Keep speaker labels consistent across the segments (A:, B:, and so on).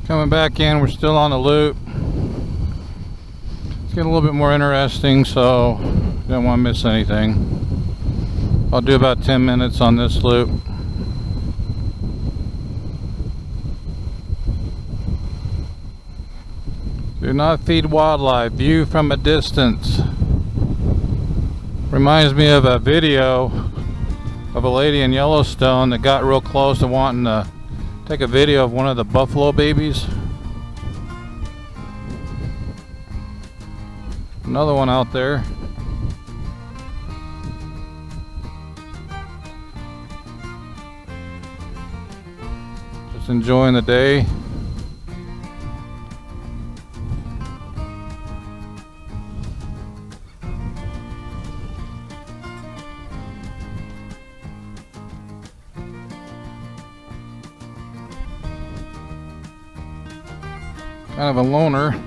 A: Coming back in, we're still on the loop. It's getting a little bit more interesting, so don't want to miss anything. I'll do about 10 minutes on this loop. Do not feed wildlife. View from a distance. Reminds me of a video of a lady in Yellowstone that got real close to wanting to take a video of one of the buffalo babies. Another one out there. Just enjoying the day. Kind of a loner.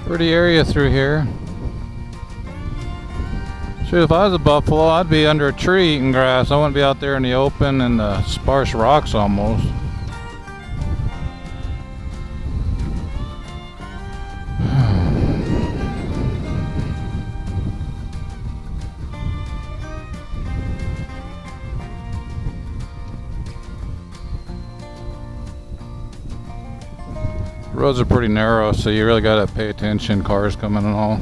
A: Pretty area through here. Shoot, if I was a buffalo, I'd be under a tree eating grass. I wouldn't be out there in the open and the sparse rocks almost. The roads are pretty narrow, so you really gotta pay attention, cars coming and all.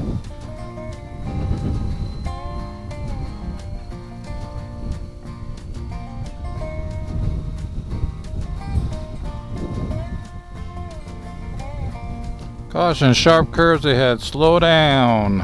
A: Caution, sharp curves ahead, slow down.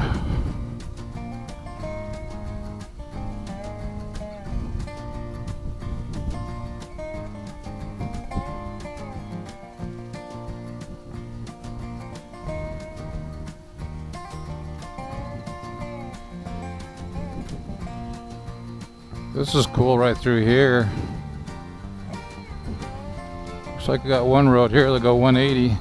A: This is cool right through here. Looks like we got one road here that'll go 180.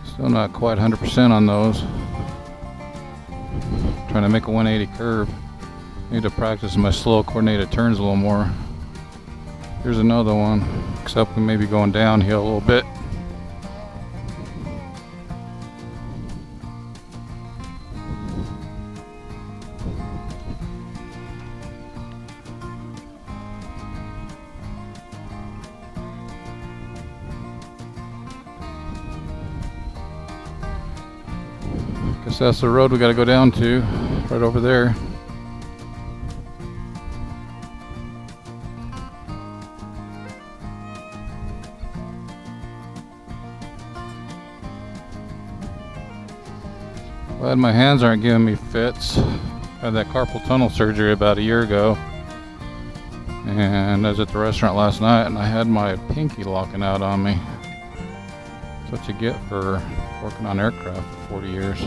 A: Still not quite 100% on those. Trying to make a 180 curve. Need to practice my slow coordinated turns a little more. Here's another one, except we may be going downhill a little bit. Guess that's the road we gotta go down to, right over there. Glad my hands aren't giving me fits. I had that carpal tunnel surgery about a year ago. And I was at the restaurant last night and I had my pinky locking out on me. That's what you get for working on aircraft for 40 years.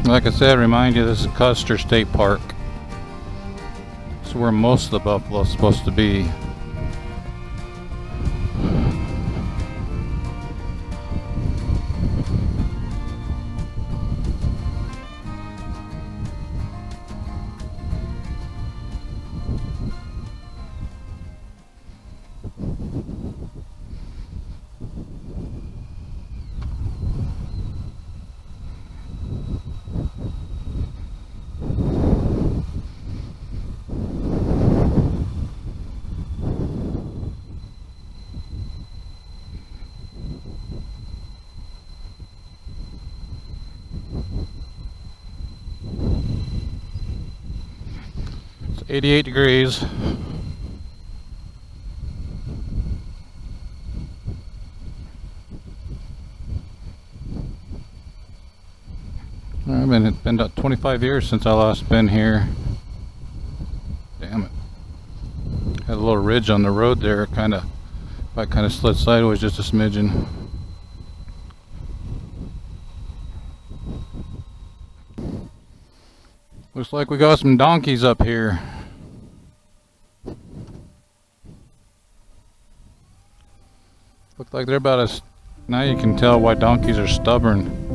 A: Like I said, remind you, this is Custer State Park. It's where most of the buffalo is supposed to be. 88 degrees. It's been about 25 years since I last been here. Damn it. Had a little ridge on the road there, I kind of slid sideways just a smidgen. Looks like we got some donkeys up here. Look like they're about as... Now you can tell why donkeys are stubborn.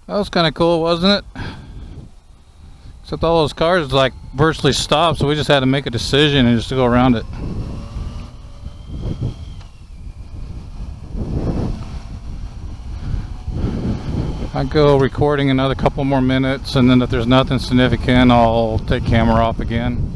A: That was kind of cool, wasn't it? Except all those cars like virtually stopped, so we just had to make a decision and just to go around it. I go recording another couple more minutes, and then if there's nothing significant, I'll take camera off again.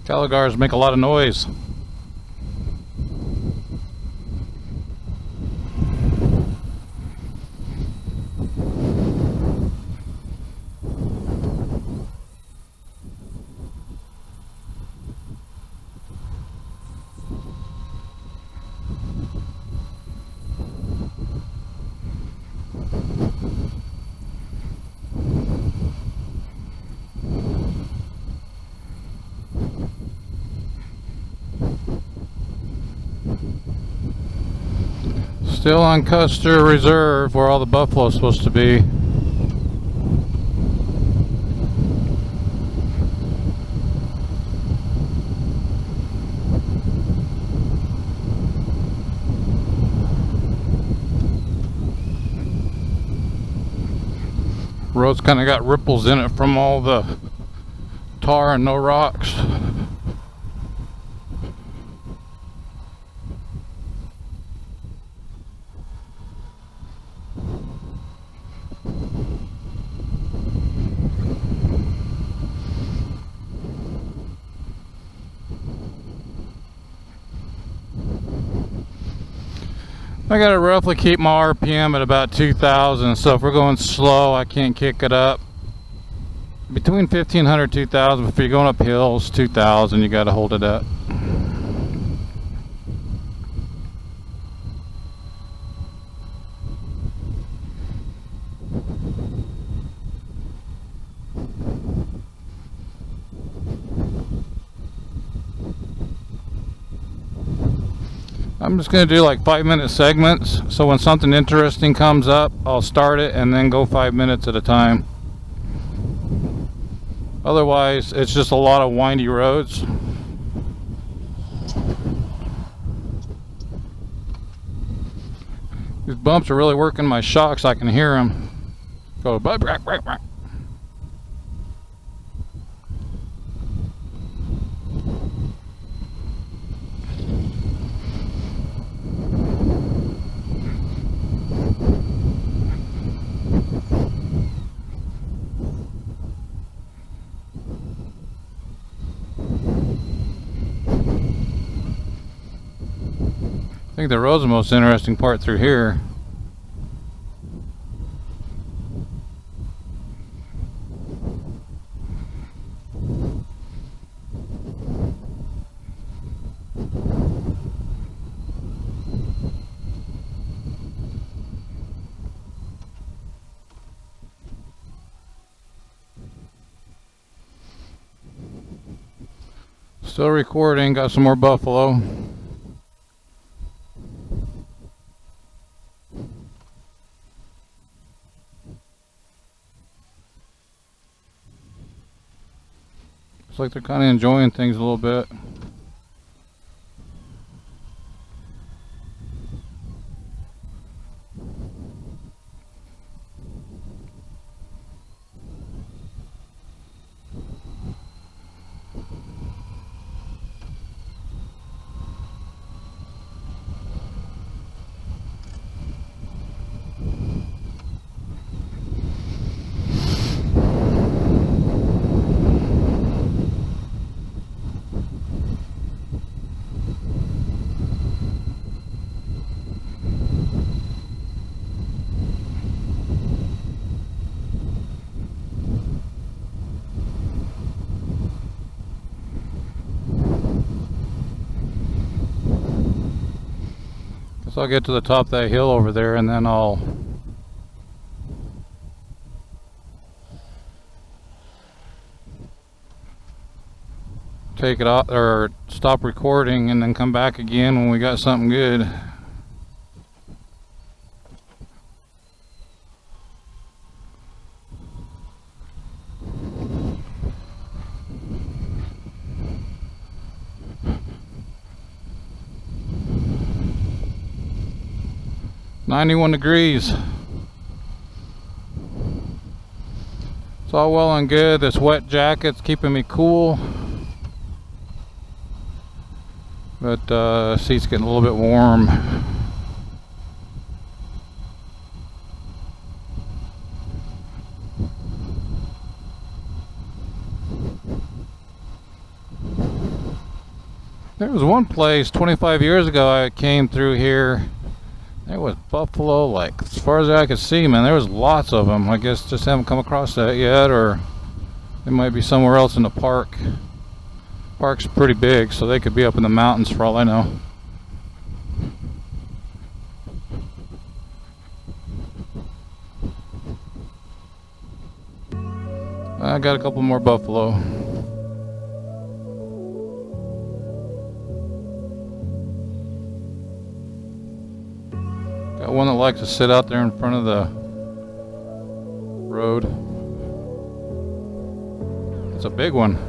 A: Caligars make a lot of noise. Still on Custer Reserve, where all the buffalo's supposed to be. Road's kind of got ripples in it from all the tar and no rocks. I gotta roughly keep my RPM at about 2,000, so if we're going slow, I can't kick it up. Between 1,500 and 2,000, if you're going up hills, 2,000, you gotta hold it up. I'm just going to do like 5-minute segments, so when something interesting comes up, I'll start it and then go 5 minutes at a time. Otherwise, it's just a lot of windy roads. These bumps are really working my shocks. I can hear them go. I think the road's the most interesting part through here. Still recording, got some more buffalo. Looks like they're kind of enjoying things a little bit. So I'll get to the top of that hill over there and then I'll take it off or stop recording and then come back again when we got something good. $91 degrees. It's all well and good. This wet jacket's keeping me cool, but seat's getting a little bit warm. There was one place 25 years ago I came through here. There was buffalo, like, as far as I could see, man. There was lots of them. I guess just haven't come across that yet, or it might be somewhere else in the park. Park's pretty big, so they could be up in the mountains for all I know. I got a couple more buffalo. Got one that likes to sit out there in front of the road. It's a big one.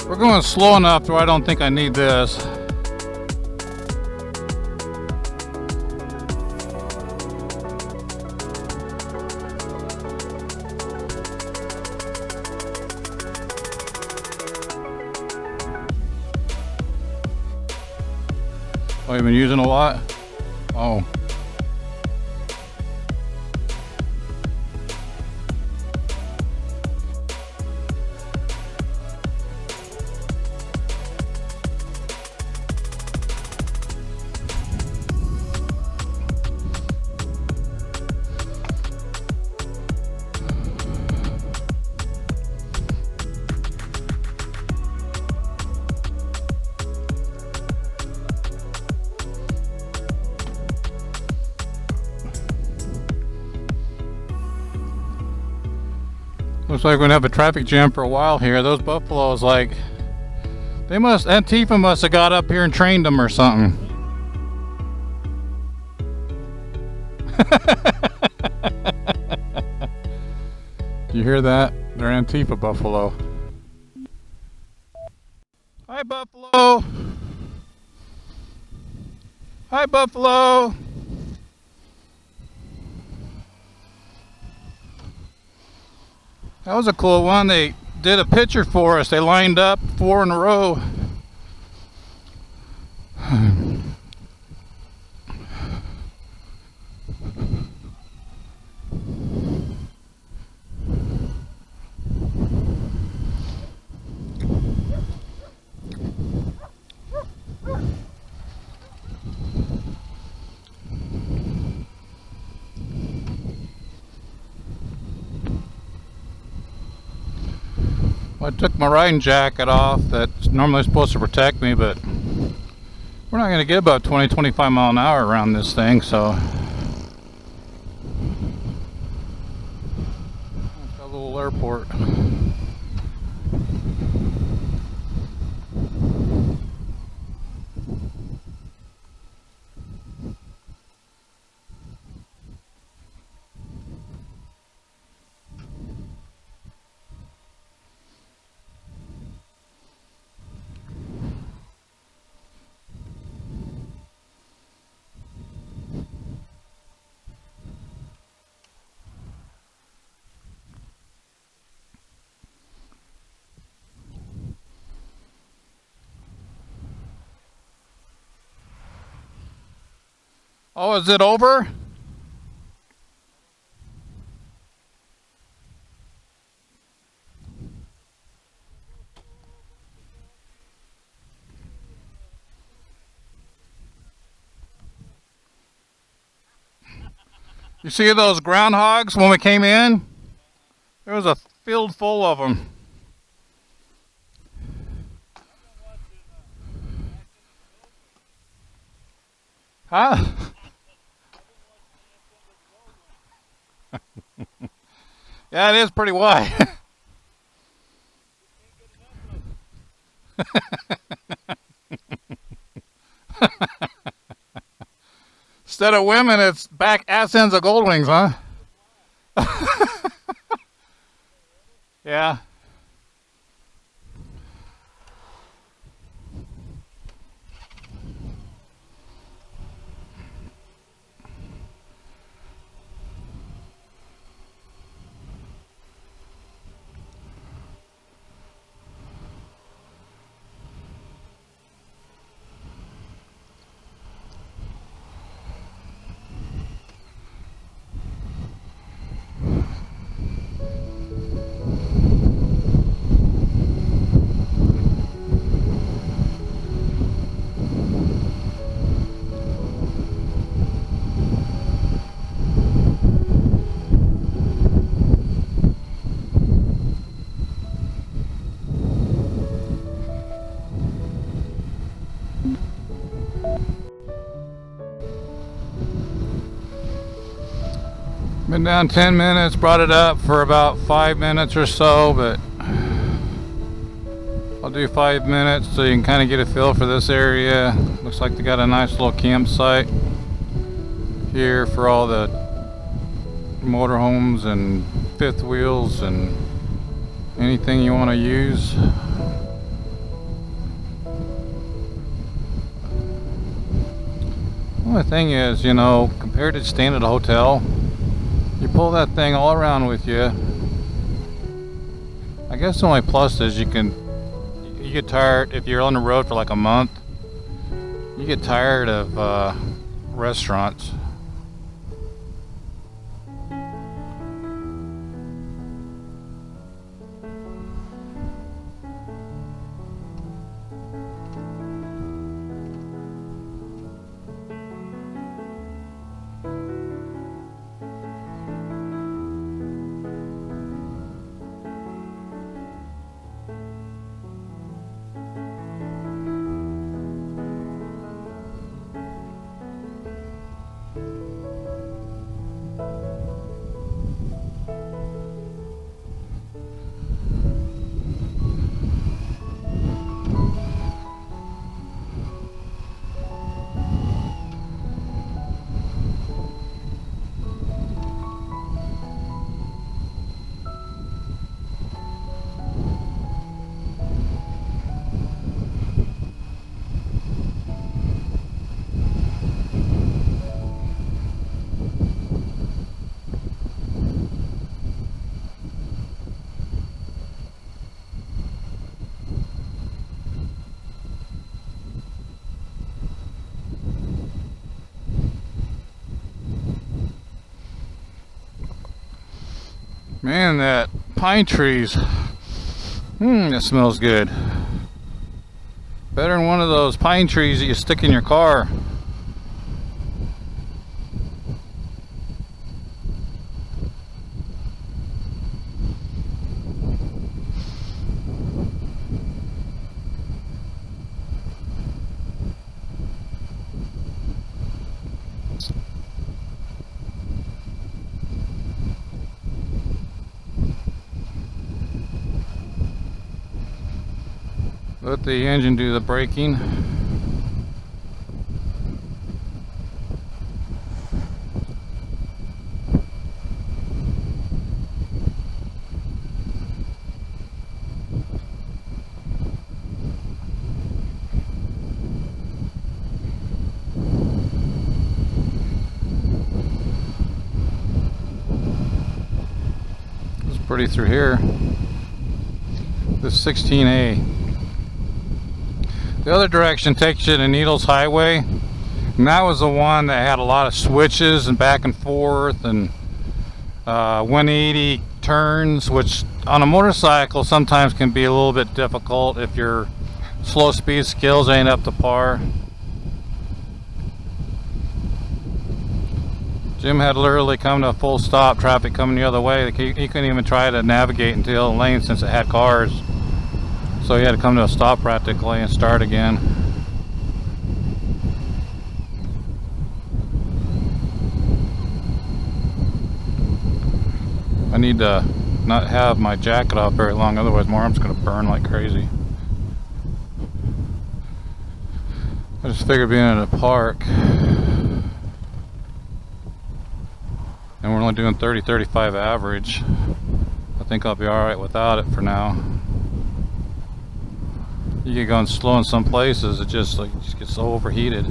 A: We're going slow enough where I don't think I need this. Oh, you've been using a lot? Oh. Looks like we're gonna have a traffic jam for a while here. Those buffaloes, like, Antifa must have got up here and trained them or something. Do you hear that? They're Antifa buffalo. Hi, buffalo. Hi, buffalo. That was a cool one. They did a picture for us. They lined up 4 in a row. I took my riding jacket off. That's normally supposed to protect me, but we're not going to get about 20-25 mile an hour around this thing, so it's got a little airport. Oh, is it over? You see those groundhogs when we came in? There was a field full of them. Huh? Yeah, it is pretty wide. Instead of women, it's back ass ends of gold wings, huh? Yeah. Been down 10 minutes, brought it up for about 5 minutes or so, but I'll do 5 minutes so you can kind of get a feel for this area. Looks like they got a nice little campsite here for all the motorhomes and fifth wheels and anything you want to use. The only thing is, you know, compared to staying at a hotel, you pull that thing all around with you. I guess the only plus is you get tired if you're on the road for like a month. You get tired of restaurants. Man, that pine trees, that smells good. Better than one of those pine trees that you stick in your car. Let the engine do the braking. It's pretty through here. This 16A. The other direction takes you to Needles Highway, and that was the one that had a lot of switches and back and forth and 180 turns, which on a motorcycle sometimes can be a little bit difficult if your slow speed skills ain't up to par. Jim had literally come to a full stop, traffic coming the other way. He couldn't even try to navigate into the other lane since it had cars. So he had to come to a stop practically and start again. I need to not have my jacket off very long, otherwise my arm's gonna burn like crazy. I just figured being in a park, and we're only doing 30-35 average, I think I'll be alright without it for now. You get going slow in some places, it just gets so overheated.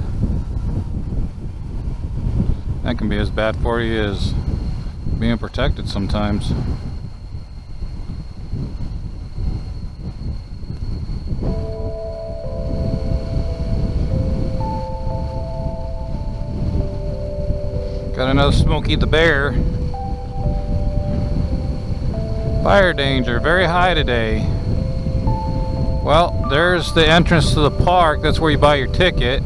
A: That can be as bad for you as being protected sometimes. Got another Smokey the Bear. Fire danger, very high today. Well, there's the entrance to the park. That's where you buy your ticket.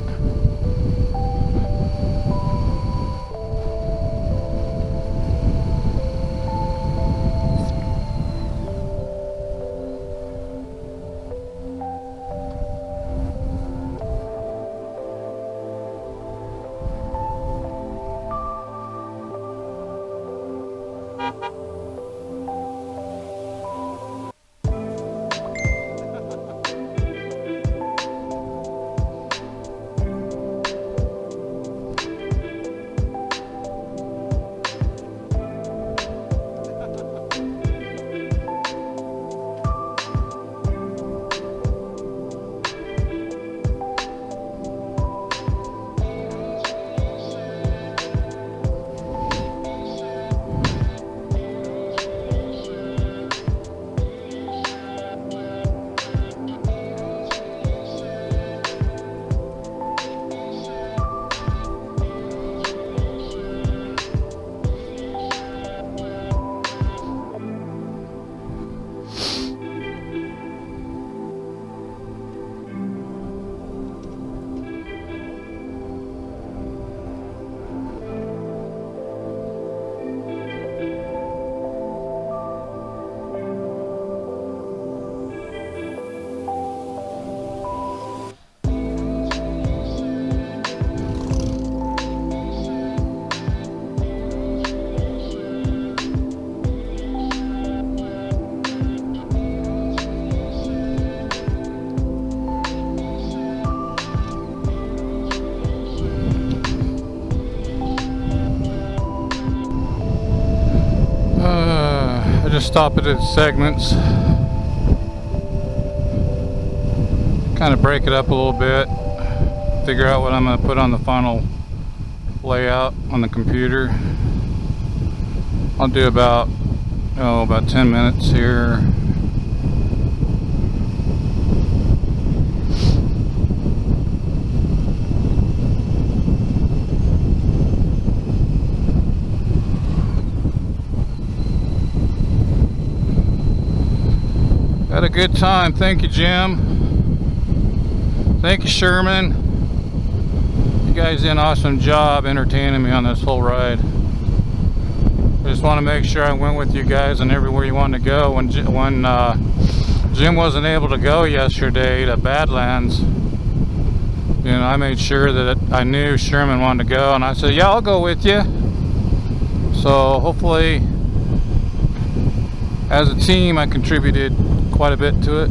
A: Just stop it at segments, kind of break it up a little bit, figure out what I'm going to put on the final layout on the computer. I'll do about 10 minutes here. Had a good time. Thank you, Jim. Thank you, Sherman. You guys did an awesome job entertaining me on this whole ride. I just want to make sure I went with you guys and everywhere you wanted to go. When Jim wasn't able to go yesterday to Badlands, you know, I made sure that I knew Sherman wanted to go, and I said, yeah, I'll go with you. So hopefully, as a team, I contributed quite a bit to it.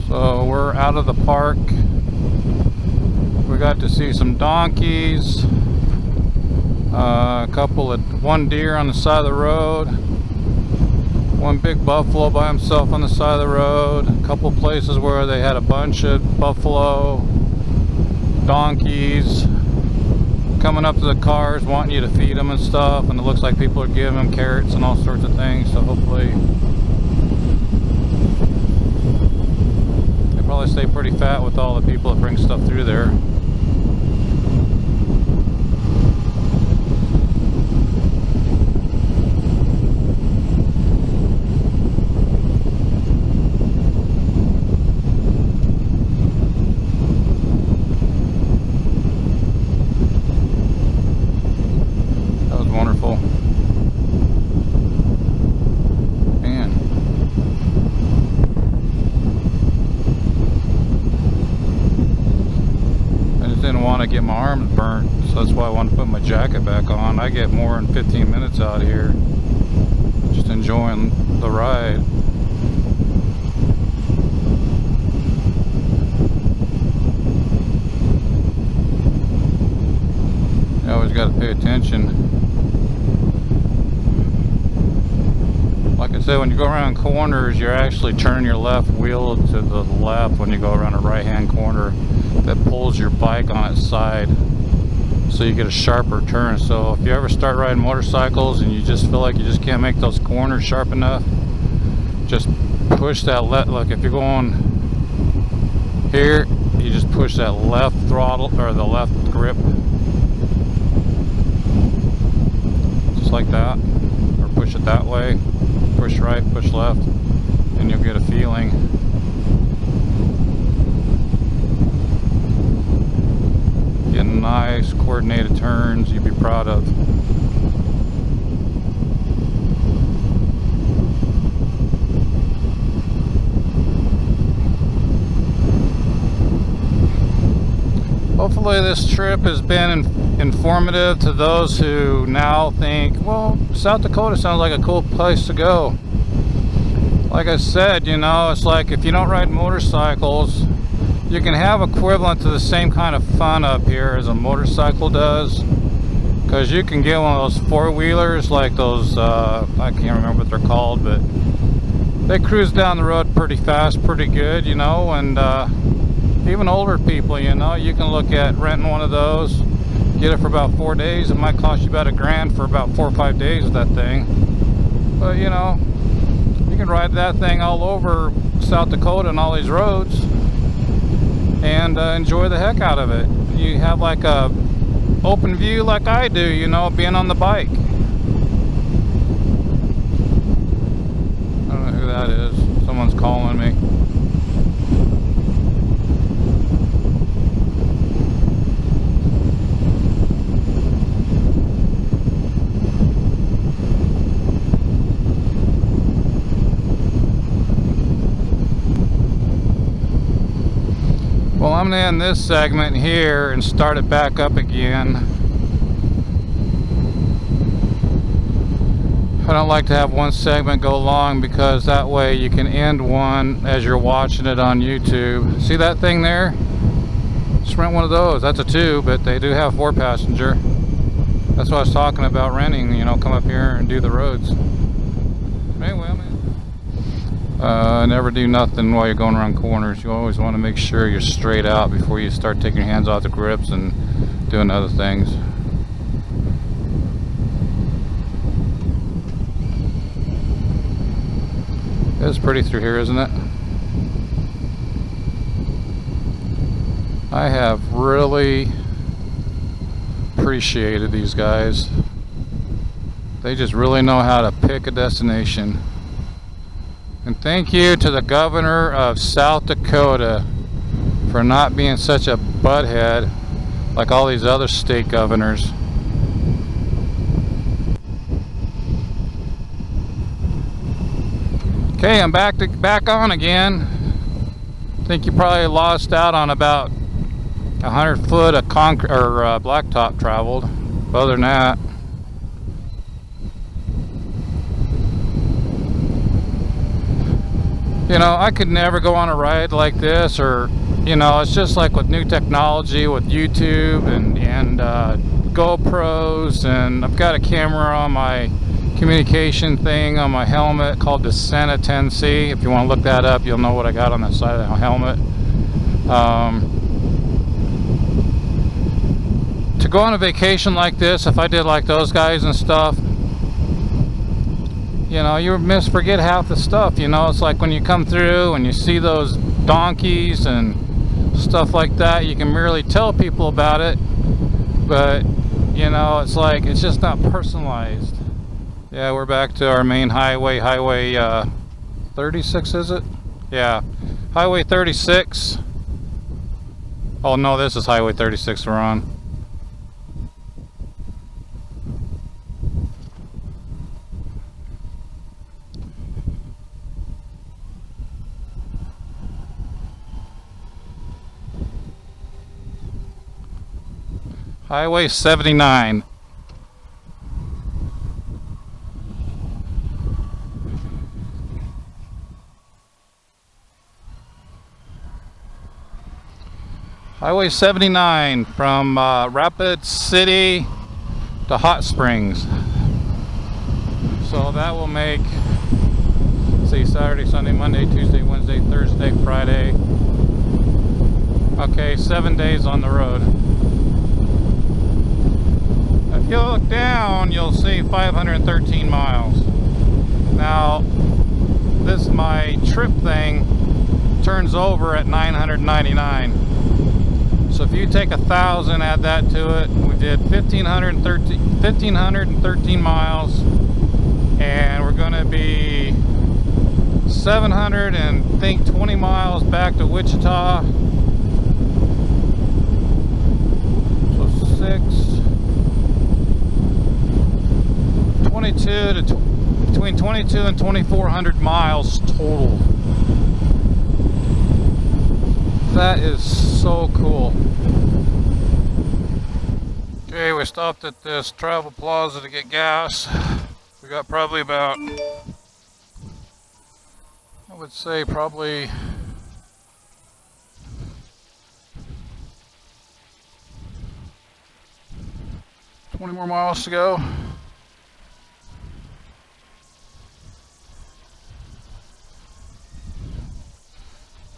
A: So we're out of the park. We got to see some donkeys, one deer on the side of the road, one big buffalo by himself on the side of the road, a couple places where they had a bunch of buffalo, donkeys coming up to the cars wanting you to feed them and stuff, and it looks like people are giving them carrots and all sorts of things. So hopefully they probably stay pretty fat with all the people that bring stuff through there. want to get my arms burnt, so that's why I want to put my jacket back on. I get more than 15 minutes out here, just enjoying the ride. You always got to pay attention. Like I said, when you go around corners, you're actually turning your left wheel to the left when you go around a right-hand corner that pulls your bike on its side, so you get a sharper turn. So if you ever start riding motorcycles and you just feel like you just can't make those corners sharp enough, just push that left. Look, if you're going here, you just push that left throttle or the left grip, just like that, or push it that way. Push right, push left, and you'll get a feeling. Get nice coordinated turns you'd be proud of. Hopefully this trip has been informative to those who now think, well, South Dakota sounds like a cool place to go. Like I said, you know, it's like if you don't ride motorcycles, you can have equivalent to the same kind of fun up here as a motorcycle does, because you can get one of those four-wheelers like those, I can't remember what they're called, but they cruise down the road pretty fast, pretty good, you know, and even older people, you know, you can look at renting one of those, get it for about 4 days. It might cost you about $1,000 for about 4 or 5 days of that thing. But you know, you can ride that thing all over South Dakota and all these roads and enjoy the heck out of it. You have like a open view like I do, you know, being on the bike. I don't know who that is. Someone's calling me. Well, I'm going to end this segment here and start it back up again. I don't like to have one segment go long, because that way you can end one as you're watching it on YouTube. See that thing there? Just rent one of those. That's a 2, but they do have 4-passenger. That's what I was talking about renting, you know, come up here and do the roads. Anyway, never do nothing while you're going around corners. You always want to make sure you're straight out before you start taking your hands off the grips and doing other things. It's pretty through here, isn't it? I have really appreciated these guys. They just really know how to pick a destination. And thank you to the governor of South Dakota for not being such a butthead like all these other state governors. Okay, I'm back on again. I think you probably lost out on about 100 foot of concrete or blacktop traveled. But other than that, you know, I could never go on a ride like this, or, you know, it's just like with new technology, with YouTube and GoPros, and I've got a camera on my communication thing on my helmet called the Sena 10C. If you want to look that up, you'll know what I got on that side of the helmet. To go on a vacation like this, if I did like those guys and stuff, you know, you forget half the stuff. You know, it's like when you come through and you see those donkeys and stuff like that, you can merely tell people about it, but you know, it's like, it's just not personalized. Yeah, we're back to our main highway, Highway 36, is it? Yeah, Highway 36. Oh no, this is Highway 36 we're on. Highway 79. Highway 79 from Rapid City to Hot Springs. So that will make, let's see, Saturday, Sunday, Monday, Tuesday, Wednesday, Thursday, Friday. Okay, 7 days on the road. If you look down, you'll see 513 miles. Now, this my trip thing turns over at 999. So if you take 1,000, add that to it, we did 1,513 miles, and we're going to be 700 and think 20 miles back to Wichita. So 22 to between 22 and 2,400 miles total. That is so cool. Okay, we stopped at this travel plaza to get gas. We got probably about, I would say probably 20 more miles to go.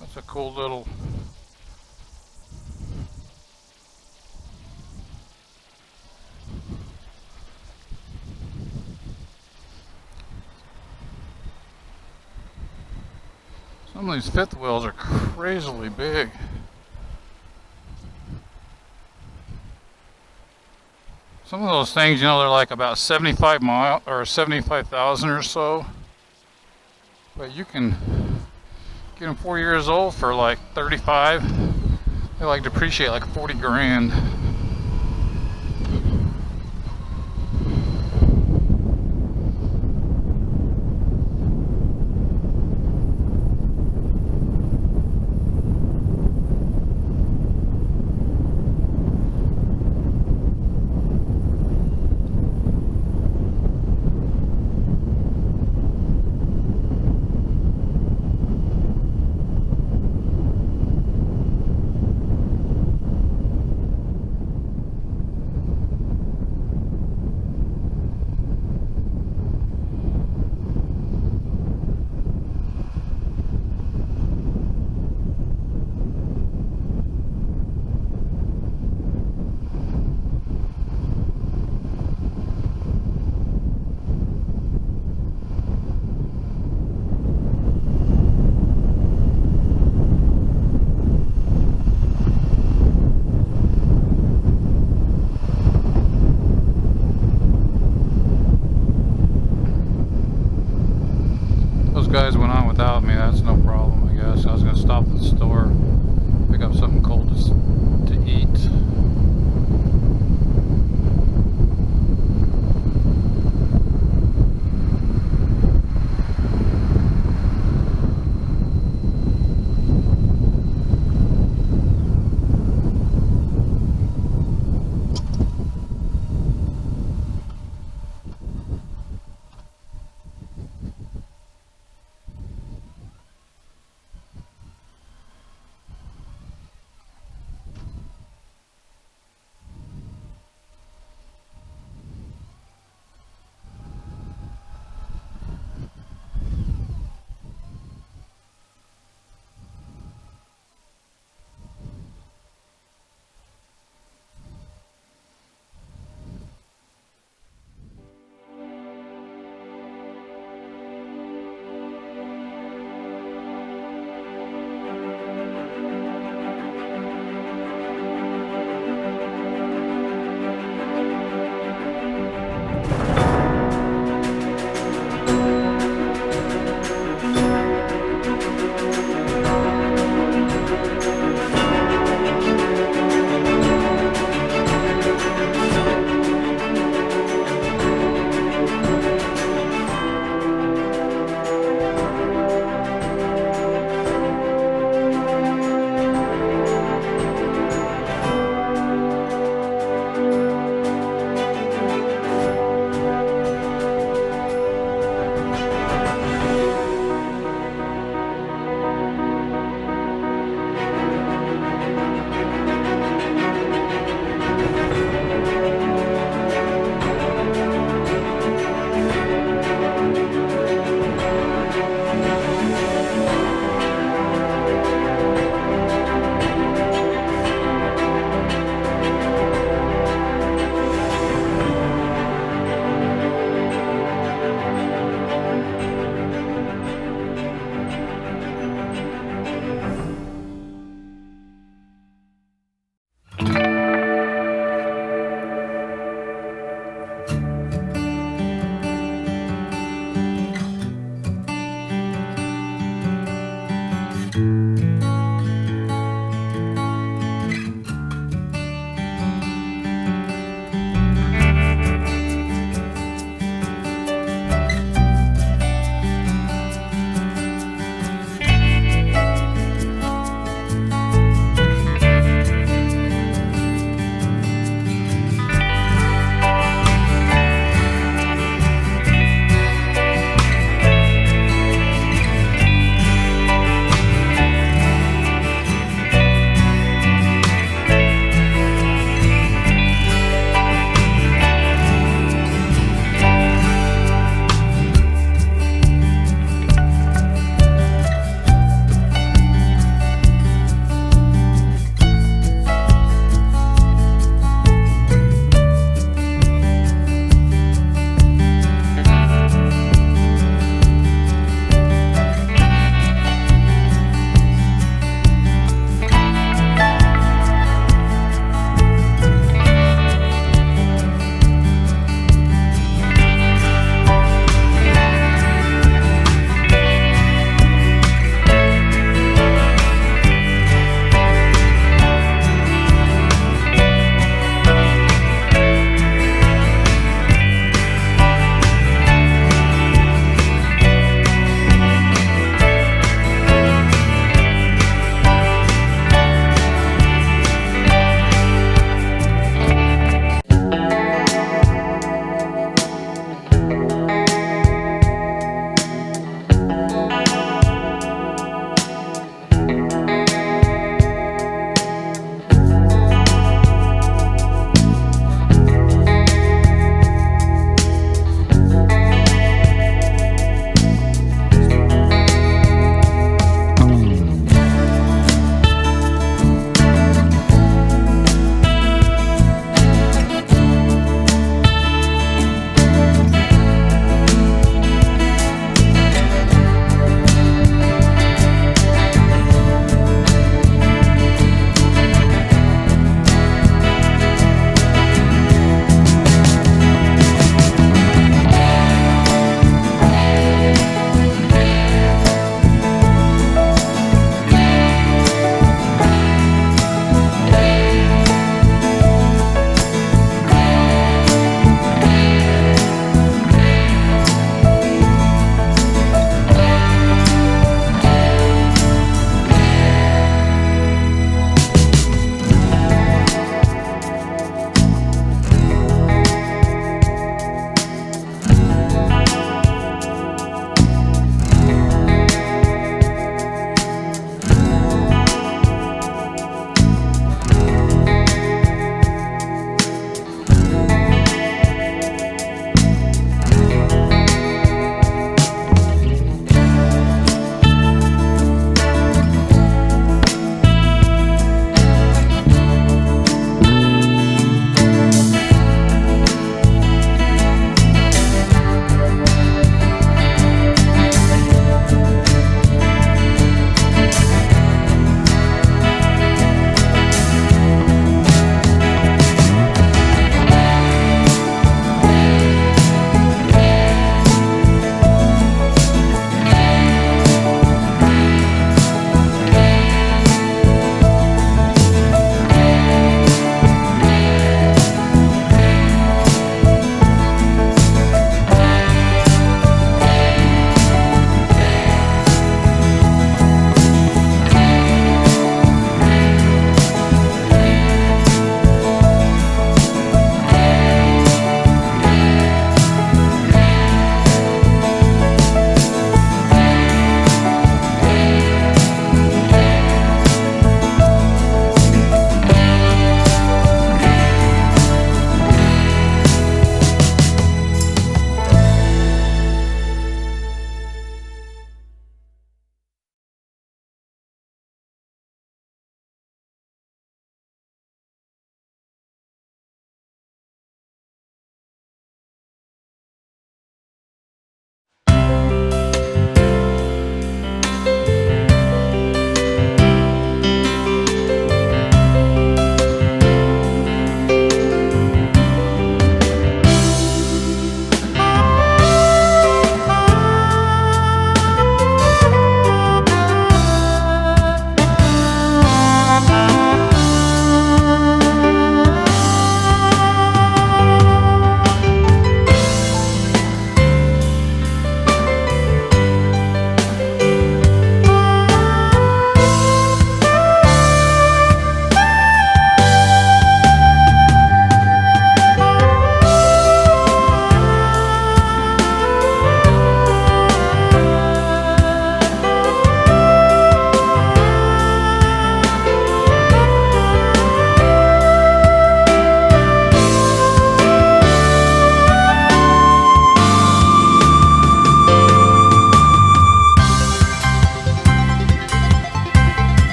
A: That's a cool little some of these fifth wheels are crazily big. Some of those things, you know, they're like about 75 mile or 75,000 or so. But you can get them 4 years old for like 35. They like depreciate like 40 grand.